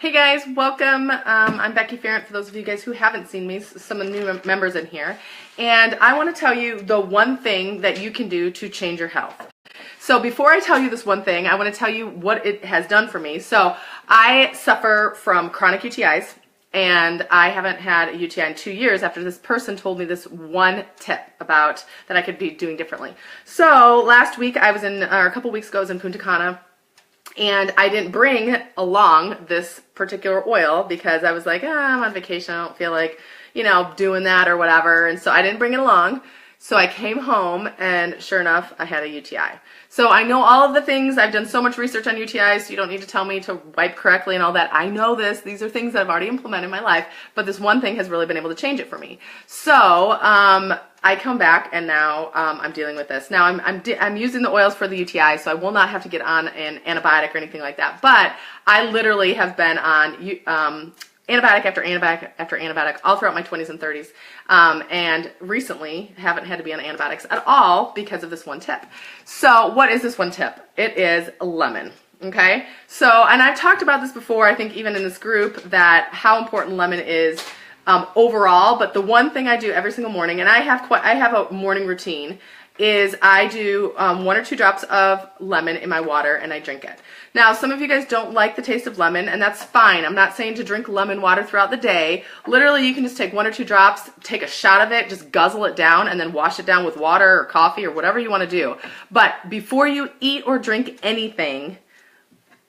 Hey guys, welcome. I'm Becky Ferrant, for those of you guys who haven't seen me, some of the new members in here. And I want to tell you the one thing that you can do to change your health. So before I tell you this one thing, I want to tell you what it has done for me. So I suffer from chronic UTIs, and I haven't had a UTI in 2 years after this person told me this one tip about that I could be doing differently. So last week I was in, or a couple weeks ago I was in Punta Cana, and I didn't bring along this particular oil because I was like, I'm on vacation, I don't feel like, doing that or whatever. And so I didn't bring it along. So I came home and sure enough, I had a UTI. So I know all of the things. I've done so much research on UTIs, so you don't need to tell me to wipe correctly and all that. I know this. These are things that I've already implemented in my life, but this one thing has really been able to change it for me. So I come back and now I'm dealing with this. Now I'm using the oils for the UTI, so I will not have to get on an antibiotic or anything like that. But I literally have been on antibiotic after antibiotic after antibiotic all throughout my 20s and 30s, and recently haven't had to be on antibiotics at all because of this one tip. So what is this one tip? It is lemon. Okay, so, and I've talked about this before, I think even in this group, that how important lemon is overall, but the one thing I do every single morning, and I have a morning routine, is I do 1 or 2 drops of lemon in my water and I drink it. Now, some of you guys don't like the taste of lemon, and that's fine. I'm not saying to drink lemon water throughout the day. Literally, you can just take 1 or 2 drops, take a shot of it, just guzzle it down, and then wash it down with water or coffee or whatever you want to do. But before you eat or drink anything,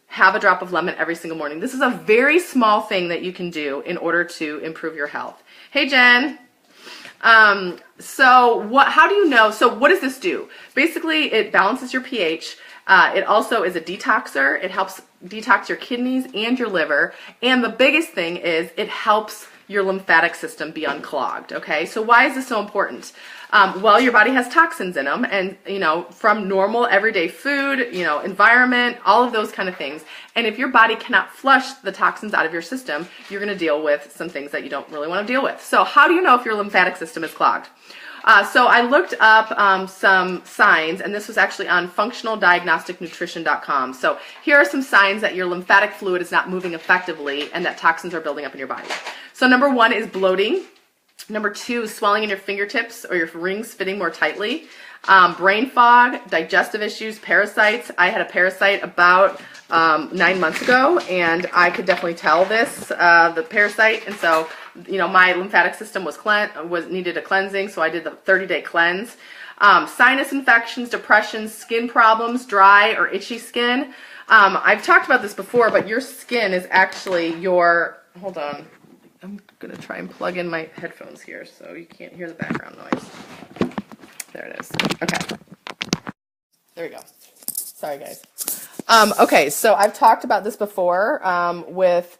have a drop of lemon every single morning. This is a very small thing that you can do in order to improve your health. Hey, Jen. How do you know? So what does this do? Basically, it balances your pH. It also is a detoxer. It helps detox your kidneys and your liver. And the biggest thing is it helps your lymphatic system be unclogged. Okay, so why is this so important? Well, your body has toxins in them, and from normal everyday food, environment, all of those kind of things. And if your body cannot flush the toxins out of your system, you're going to deal with some things that you don't really want to deal with. So how do you know if your lymphatic system is clogged? So I looked up some signs, and this was actually on functionaldiagnosticnutrition.com. So here are some signs that your lymphatic fluid is not moving effectively and that toxins are building up in your body. So number 1 is bloating. Number 2 is swelling in your fingertips or your rings fitting more tightly. Brain fog, digestive issues, parasites. I had a parasite about 9 months ago, and I could definitely tell this, the parasite, and so my lymphatic system needed a cleansing, so I did the 30-day cleanse. Sinus infections, depression, skin problems, dry or itchy skin. I've talked about this before, but your skin is actually hold on, I'm going to try and plug in my headphones here so you can't hear the background noise. There it is. Okay. There we go. Sorry, guys. Okay, so I've talked about this before with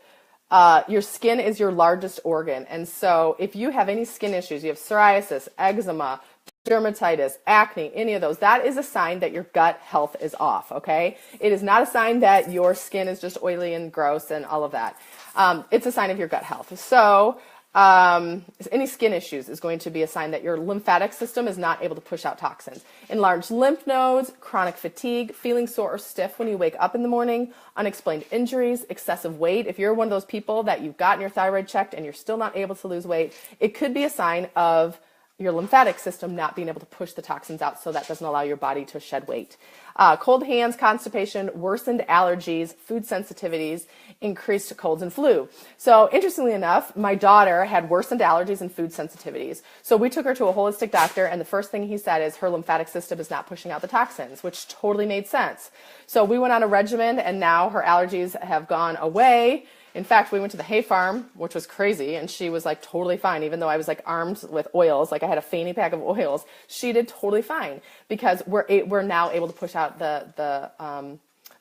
your skin is your largest organ. And so if you have any skin issues, you have psoriasis, eczema, dermatitis, acne, any of those, that is a sign that your gut health is off, okay? It is not a sign that your skin is just oily and gross and all of that. It's a sign of your gut health. So any skin issues is going to be a sign that your lymphatic system is not able to push out toxins. Enlarged lymph nodes, chronic fatigue, feeling sore or stiff when you wake up in the morning, unexplained injuries, excessive weight. If you're one of those people that you've gotten your thyroid checked and you're still not able to lose weight, it could be a sign of your lymphatic system not being able to push the toxins out, so that doesn't allow your body to shed weight. Cold hands, constipation, worsened allergies, food sensitivities, increased colds and flu. So interestingly enough, my daughter had worsened allergies and food sensitivities. So we took her to a holistic doctor, and the first thing he said is her lymphatic system is not pushing out the toxins, which totally made sense. So we went on a regimen, and now her allergies have gone away. In fact, we went to the hay farm, which was crazy, and she was like totally fine, even though I was like armed with oils, like I had a fanny pack of oils. She did totally fine because we're now able to push out the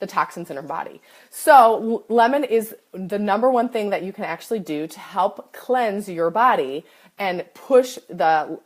toxins in her body. So lemon is the number one thing that you can actually do to help cleanse your body and push the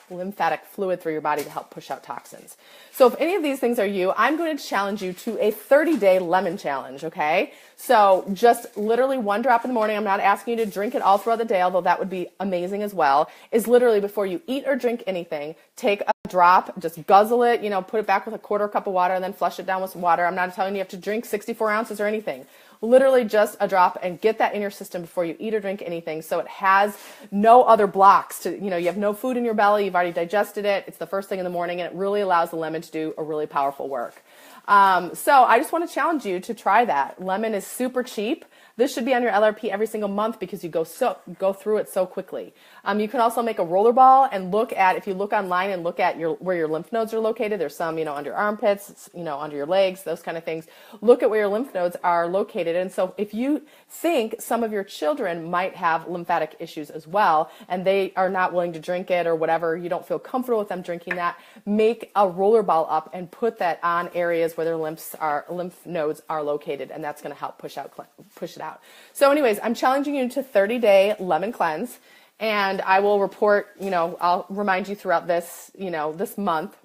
lymphatic fluid through your body to help push out toxins. So if any of these things are you, I'm going to challenge you to a 30-day lemon challenge, okay? So just literally 1 drop in the morning. I'm not asking you to drink it all throughout the day, although that would be amazing as well, is literally before you eat or drink anything, take a drop, just guzzle it, put it back with a 1/4 cup of water and then flush it down with some water. I'm not telling you have to drink 64 ounces or anything. literally just a drop, and get that in your system before you eat or drink anything, so it has no other blocks to, you have no food in your belly, you've already digested it, it's the first thing in the morning, and it really allows the lemon to do a really powerful work. So I just want to challenge you to try that. Lemon is super cheap. This should be on your LRP every single month because you go through it so quickly. You can also make a roller ball and if you look online and look at where your lymph nodes are located. There's some, under your armpits, under your legs, those kind of things. Look at where your lymph nodes are located. And so if you think some of your children might have lymphatic issues as well, and they are not willing to drink it or whatever, you don't feel comfortable with them drinking that, make a roller ball up and put that on areas where their lymph nodes are located, and that's going to help push it out. So anyways, I'm challenging you to 30-day lemon cleanse, and I will report, I'll remind you throughout this, this month,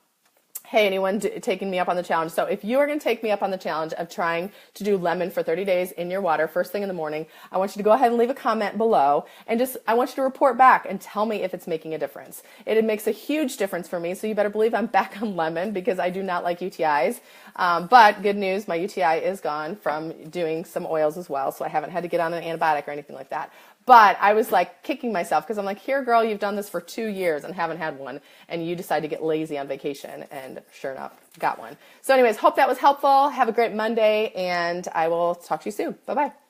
hey, anyone taking me up on the challenge. So if you are going to take me up on the challenge of trying to do lemon for 30 days in your water first thing in the morning, I want you to go ahead and leave a comment below, and I want you to report back and tell me if it's making a difference. It makes a huge difference for me, so you better believe I'm back on lemon because I do not like UTIs. But good news, my UTI is gone from doing some oils as well, so I haven't had to get on an antibiotic or anything like that. But I was like kicking myself because I'm like, here, girl, you've done this for 2 years and haven't had one, and you decide to get lazy on vacation, and sure enough, got one. So anyways, hope that was helpful. Have a great Monday, and I will talk to you soon. Bye-bye.